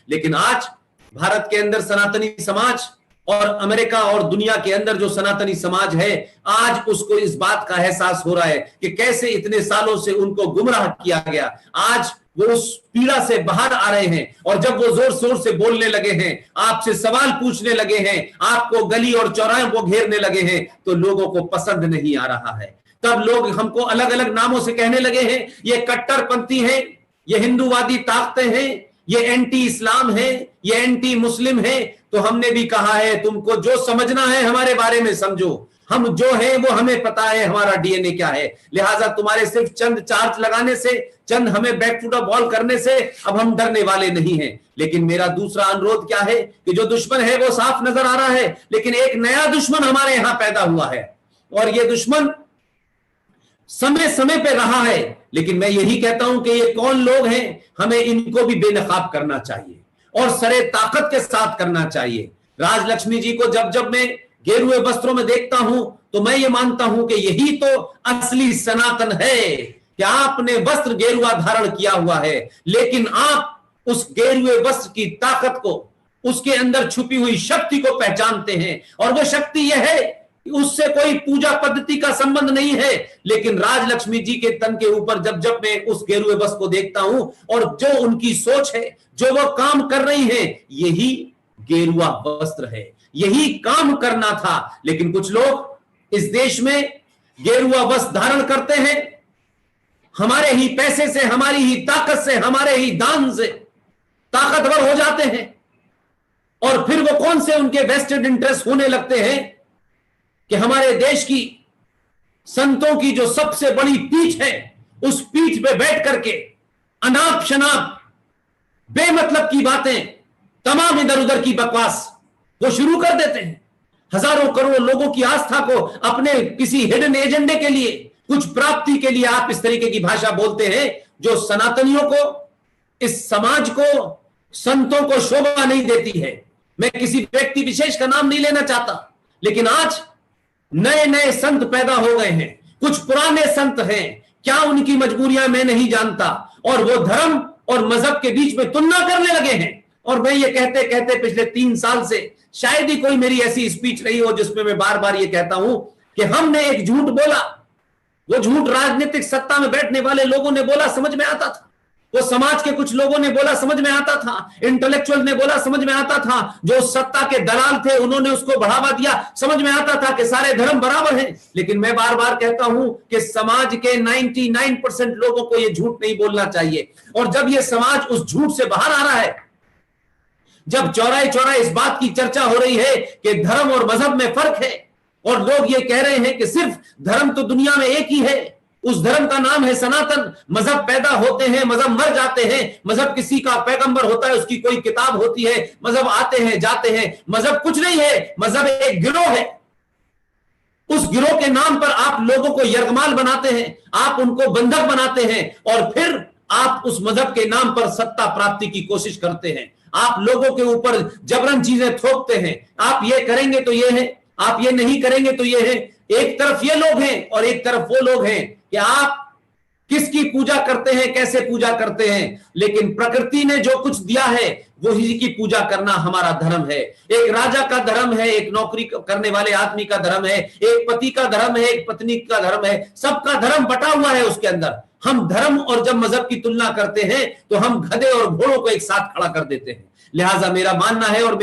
लेकिन आज भारत के अंदर सनातनी समाज और अमेरिका और दुनिया के अंदर जो सनातनी समाज है, आज उसको इस बात का एहसास हो रहा है कि कैसे इतने सालों से उनको गुमराह किया गया। आज वो उस पीड़ा से बाहर आ रहे हैं और जब वो जोर शोर से बोलने लगे हैं, आपसे सवाल पूछने लगे हैं, आपको गली और चौराहे को घेरने लगे हैं, तो लोगों को पसंद नहीं आ रहा है। तब लोग हमको अलग अलग नामों से कहने लगे हैं, ये कट्टरपंथी हैं, ये हिंदूवादी ताकतें हैं, ये एंटी इस्लाम है, ये एंटी मुस्लिम है। तो हमने भी कहा है, तुमको जो समझना है हमारे बारे में समझो, हम जो है वो हमें पता है हमारा डीएनए क्या है। लिहाजा तुम्हारे सिर्फ चंद चार्ज लगाने से, चंद हमें बैक टू द बॉल करने से अब हम डरने वाले नहीं हैं। लेकिन मेरा दूसरा अनुरोध क्या है कि जो दुश्मन है वो साफ नजर आ रहा है, लेकिन एक नया दुश्मन हमारे यहां पैदा हुआ है और ये दुश्मन समय समय पे रहा है। लेकिन मैं यही कहता हूं कि ये कौन लोग हैं, हमें इनको भी बेनकाब करना चाहिए और सरे ताकत के साथ करना चाहिए। राजलक्ष्मी जी को जब जब मैं गेरुए वस्त्रों में देखता हूं तो मैं ये मानता हूं कि यही तो असली सनातन है कि आपने वस्त्र गेरुआ धारण किया हुआ है, लेकिन आप उस गेरुए वस्त्र की ताकत को, उसके अंदर छुपी हुई शक्ति को पहचानते हैं। और वो शक्ति यह है कि उससे कोई पूजा पद्धति का संबंध नहीं है, लेकिन राजलक्ष्मी जी के तन के ऊपर जब जब मैं उस गेरुए वस्त्र को देखता हूं और जो उनकी सोच है, जो वो काम कर रही है, यही गेरुआ वस्त्र है, यही काम करना था। लेकिन कुछ लोग इस देश में गेरुआ वस्त्र धारण करते हैं, हमारे ही पैसे से, हमारी ही ताकत से, हमारे ही दान से ताकतवर हो जाते हैं और फिर वो कौन से उनके वेस्टेड इंटरेस्ट होने लगते हैं कि हमारे देश की संतों की जो सबसे बड़ी पीठ है, उस पीठ पे बैठ करके अनाप शनाप बेमतलब की बातें, तमाम इधर उधर की बकवास वो शुरू कर देते हैं। हजारों करोड़ों लोगों की आस्था को अपने किसी हिडन एजेंडे के लिए, कुछ प्राप्ति के लिए आप इस तरीके की भाषा बोलते हैं जो सनातनियों को, इस समाज को, संतों को शोभा नहीं देती है। मैं किसी व्यक्ति विशेष का नाम नहीं लेना चाहता, लेकिन आज नए नए संत पैदा हो गए हैं, कुछ पुराने संत हैं, क्या उनकी मजबूरियां मैं नहीं जानता, और वो धर्म और मजहब के बीच में तुलना करने लगे हैं। और मैं ये कहते कहते पिछले 3 साल से शायद ही कोई मेरी ऐसी स्पीच रही हो जिसमें मैं बार बार ये कहता हूं कि हमने एक झूठ बोला, वो झूठ राजनीतिक सत्ता में बैठने वाले लोगों ने बोला, समझ में आता था, वो समाज के कुछ लोगों ने बोला, समझ में आता था, इंटेलेक्चुअल ने बोला, समझ में आता था, जो सत्ता के दलाल थे उन्होंने उसको बढ़ावा दिया, समझ में आता था कि सारे धर्म बराबर हैं। लेकिन मैं बार बार कहता हूं कि समाज के 99% लोगों को यह झूठ नहीं बोलना चाहिए। और जब यह समाज उस झूठ से बाहर आ रहा है, जब चौराहे चौराहे इस बात की चर्चा हो रही है कि धर्म और मजहब में फर्क है, और लोग ये कह रहे हैं कि सिर्फ धर्म तो दुनिया में एक ही है, उस धर्म का नाम है सनातन। मजहब पैदा होते हैं, मजहब मर जाते हैं, मजहब किसी का पैगंबर होता है, उसकी कोई किताब होती है, मजहब आते हैं जाते हैं, मजहब कुछ नहीं है, मजहब एक गिरोह है। उस गिरोह के नाम पर आप लोगों को यरगमाल बनाते हैं, आप उनको बंधक बनाते हैं और फिर आप उस मजहब के नाम पर सत्ता प्राप्ति की कोशिश करते हैं। आप लोगों के ऊपर जबरन चीजें थोपते हैं, आप ये करेंगे तो ये है, आप ये नहीं करेंगे तो ये है। एक तरफ ये लोग हैं और एक तरफ वो लोग हैं कि आप किसकी पूजा करते हैं, कैसे पूजा करते हैं। लेकिन प्रकृति ने जो कुछ दिया है वही की पूजा करना हमारा धर्म है। एक राजा का धर्म है, एक नौकरी करने वाले आदमी का धर्म है, एक पति का धर्म है, एक पत्नी का धर्म है, सबका धर्म बटा हुआ है उसके अंदर। हम धर्म और जब मजहब की तुलना करते हैं तो हम गधे और घोड़ों को एक साथ खड़ा कर देते हैं। लिहाजा मेरा मानना है, और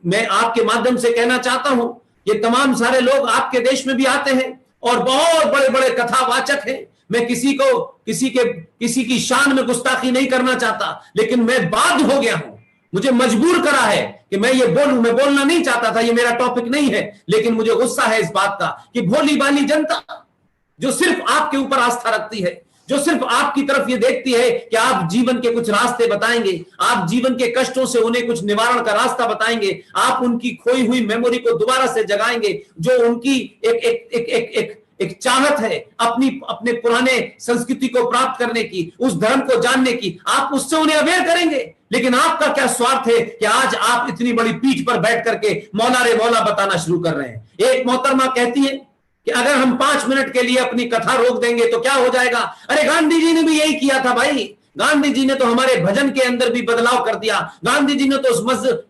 मैं आपके माध्यम से कहना चाहता हूं, ये तमाम सारे लोग आपके देश में भी आते हैं और बहुत बड़े बड़े कथावाचक हैं। मैं किसी की शान में गुस्ताखी नहीं करना चाहता, लेकिन मैं बाध्य हो गया हूं, मुझे मजबूर करा है कि मैं ये बोलूं। मैं बोलना नहीं चाहता था, ये मेरा टॉपिक नहीं है, लेकिन मुझे गुस्सा है इस बात का कि भोली भाली जनता जो सिर्फ आपके ऊपर आस्था रखती है, जो सिर्फ आपकी तरफ ये देखती है कि आप जीवन के कुछ रास्ते बताएंगे, आप जीवन के कष्टों से उन्हें कुछ निवारण का रास्ता बताएंगे, आप उनकी खोई हुई मेमोरी को दोबारा से जगाएंगे, जो उनकी एक चाहत है अपने पुराने संस्कृति को प्राप्त करने की, उस धर्म को जानने की, आप उससे उन्हें अवेयर करेंगे। लेकिन आपका क्या स्वार्थ है कि आज आप इतनी बड़ी पीठ पर बैठ करके मौला रे मौला बताना शुरू कर रहे हैं। एक मोहतरमा कहती है कि अगर हम 5 मिनट के लिए अपनी कथा रोक देंगे तो क्या हो जाएगा। अरे गांधी जी ने भी यही किया था भाई, गांधी जी ने तो हमारे भजन के अंदर भी बदलाव कर दिया, गांधी जी ने तो उस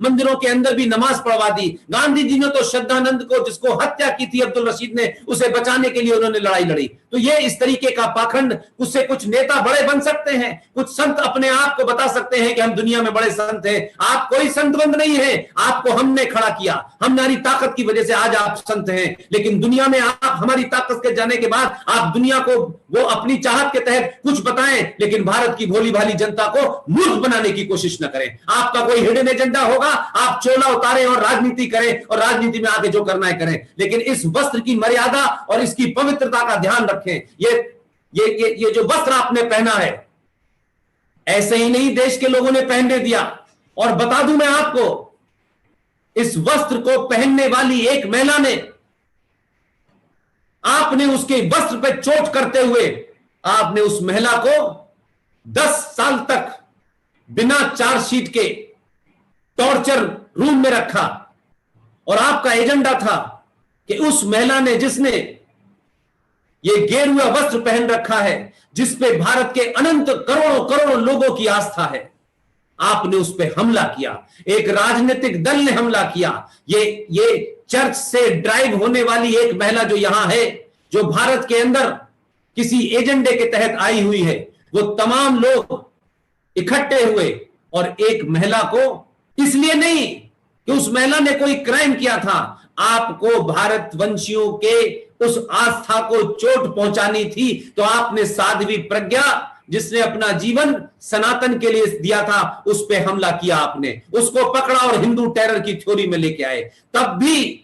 मंदिरों के अंदर भी नमाज पढ़वा दी, गांधी जी ने तो श्रद्धानंद को, जिसको हत्या की थी अब्दुल रशीद ने, उसे बचाने के लिए उन्होंने लड़ाई लड़ी। तो ये इस तरीके का पाखंड, उससे कुछ नेता बड़े बन सकते हैं, कुछ संत अपने आप को बता सकते हैं कि हम दुनिया में बड़े संत हैं। आप कोई संत बंद नहीं है, आपको हमने खड़ा किया, हमारी ताकत की वजह से आज आप संत हैं। लेकिन दुनिया में आप हमारी ताकत के जाने के बाद आप दुनिया को वो अपनी चाहत के तहत कुछ बताएं, लेकिन भारत की भोली भाली जनता को मूर्ख बनाने की कोशिश न करें। आपका कोई हिडन एजेंडा होगा, आप चोला उतारें और राजनीति करें, और राजनीति में आके जो करना है करें, लेकिन इस वस्त्र की मर्यादा और इसकी पवित्रता का ध्यान रखें। ये जो वस्त्र आपने पहना है, ऐसे ही नहीं देश के लोगों ने पहनने दिया। और बता दूं मैं आपको, इस वस्त्र को पहनने वाली एक महिला ने, आपने उसके वस्त्र पर चोट करते हुए आपने उस महिला को 10 साल तक बिना चार्जशीट के टॉर्चर रूम में रखा। और आपका एजेंडा था कि उस महिला ने, जिसने ये गेरुआ वस्त्र पहन रखा है, जिस पे भारत के अनंत करोड़ों करोड़ों लोगों की आस्था है, आपने उस पर हमला किया। एक राजनीतिक दल ने हमला किया। ये चर्च से ड्राइव होने वाली एक महिला जो यहां है, जो भारत के अंदर किसी एजेंडे के तहत आई हुई है, वो तमाम लोग इकट्ठे हुए और एक महिला को, इसलिए नहीं कि उस महिला ने कोई क्राइम किया था, आपको भारतवंशियों के उस आस्था को चोट पहुंचानी थी, तो आपने साध्वी प्रज्ञा, जिसने अपना जीवन सनातन के लिए दिया था, उस पे हमला किया। आपने उसको पकड़ा और हिंदू टेरर की थ्योरी में लेके आए। तब भी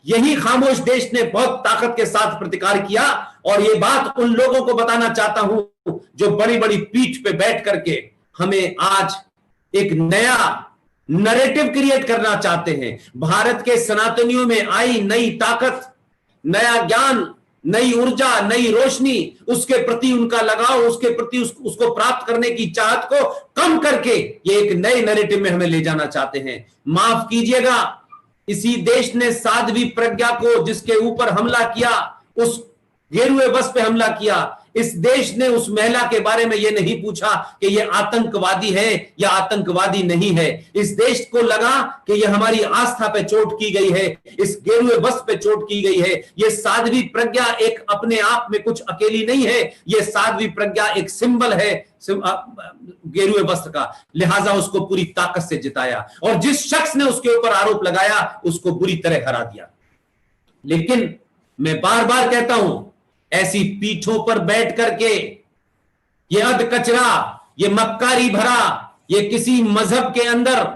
यही खामोश देश ने बहुत ताकत के साथ प्रतिकार किया। और ये बात उन लोगों को बताना चाहता हूं जो बड़ी बड़ी पीठ पे बैठ करके हमें आज एक नया नैरेटिव क्रिएट करना चाहते हैं। भारत के सनातनियों में आई नई ताकत, नया ज्ञान, नई ऊर्जा, नई रोशनी, उसके प्रति उनका लगाव, उसके प्रति उसको प्राप्त करने की चाहत को कम करके ये एक नए नैरेटिव में हमें ले जाना चाहते हैं। माफ कीजिएगा, इसी देश ने साध्वी प्रज्ञा को, जिसके ऊपर हमला किया, उस गेरुए बस पे हमला किया, इस देश ने उस महिला के बारे में यह नहीं पूछा कि यह आतंकवादी है या आतंकवादी नहीं है। इस देश को लगा कि यह हमारी आस्था पे चोट की गई है, इस गेरुए बस पे चोट की गई है। यह साध्वी प्रज्ञा एक अपने आप में कुछ अकेली नहीं है, यह साध्वी प्रज्ञा एक सिंबल है गेरुए वस्त्र का। लिहाजा उसको पूरी ताकत से जिताया और जिस शख्स ने उसके ऊपर आरोप लगाया उसको बुरी तरह हरा दिया। लेकिन मैं बार बार कहता हूं, ऐसी पीठों पर बैठ करके ये अध कचरा, ये मक्कारी भरा, ये किसी मजहब के अंदर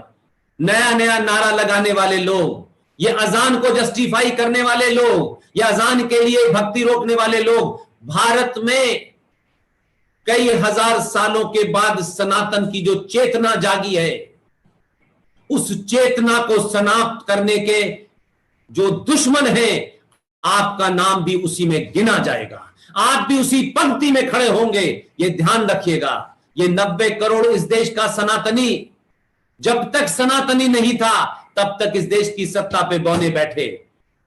नया नया नारा लगाने वाले लोग, ये अजान को जस्टिफाई करने वाले लोग, ये अजान के लिए भक्ति रोकने वाले लोग, भारत में कई हजार सालों के बाद सनातन की जो चेतना जागी है, उस चेतना को समाप्त करने के जो दुश्मन हैं, आपका नाम भी उसी में गिना जाएगा, आप भी उसी पंक्ति में खड़े होंगे। ये ध्यान रखिएगा। ये 90 करोड़ इस देश का सनातनी, जब तक सनातनी नहीं था तब तक इस देश की सत्ता पे बौने बैठे।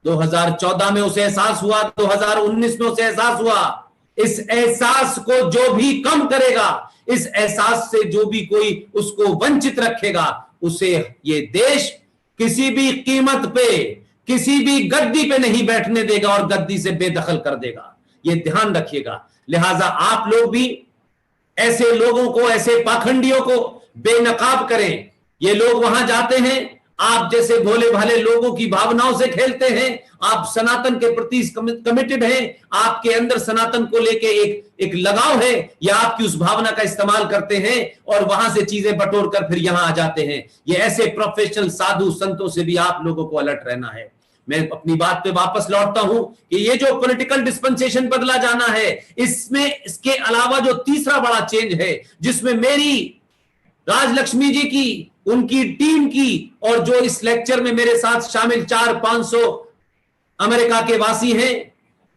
2014 में उसे एहसास हुआ, 2019 में उसे एहसास हुआ। इस एहसास को जो भी कम करेगा, इस एहसास से जो भी कोई उसको वंचित रखेगा, उसे ये देश किसी भी कीमत पे, किसी भी गद्दी पे नहीं बैठने देगा और गद्दी से बेदखल कर देगा। ये ध्यान रखिएगा। लिहाजा आप लोग भी ऐसे लोगों को, ऐसे पाखंडियों को बेनकाब करें। ये लोग वहां जाते हैं, आप जैसे भोले भाले लोगों की भावनाओं से खेलते हैं, आप सनातन के प्रति कमिटेड हैं, आपके अंदर सनातन को लेके एक लगाव है, या आपकी उस भावना का इस्तेमाल करते हैं और वहां से चीजें बटोर कर फिर यहां आ जाते हैं। ये ऐसे प्रोफेशनल साधु संतों से भी आप लोगों को अलर्ट रहना है। मैं अपनी बात पे वापस लौटता हूं कि ये जो पॉलिटिकल डिस्पेंसेशन बदला जाना है, इसमें इसके अलावा जो तीसरा बड़ा चेंज है, जिसमें मेरी राजलक्ष्मी जी की, उनकी टीम की, और जो इस लेक्चर में मेरे साथ शामिल 400-500 अमेरिका के वासी हैं,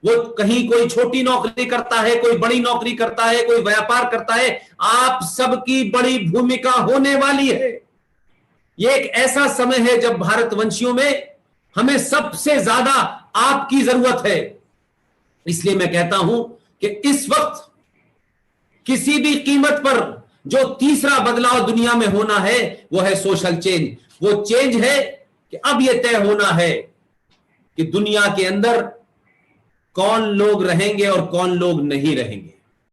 वो कहीं कोई छोटी नौकरी करता है, कोई बड़ी नौकरी करता है, कोई व्यापार करता है, आप सबकी बड़ी भूमिका होने वाली है। ये एक ऐसा समय है जब भारतवंशियों में हमें सबसे ज्यादा आपकी जरूरत है। इसलिए मैं कहता हूं कि इस वक्त किसी भी कीमत पर जो तीसरा बदलाव दुनिया में होना है वो है सोशल चेंज। वो चेंज है कि अब यह तय होना है कि दुनिया के अंदर कौन लोग रहेंगे और कौन लोग नहीं रहेंगे।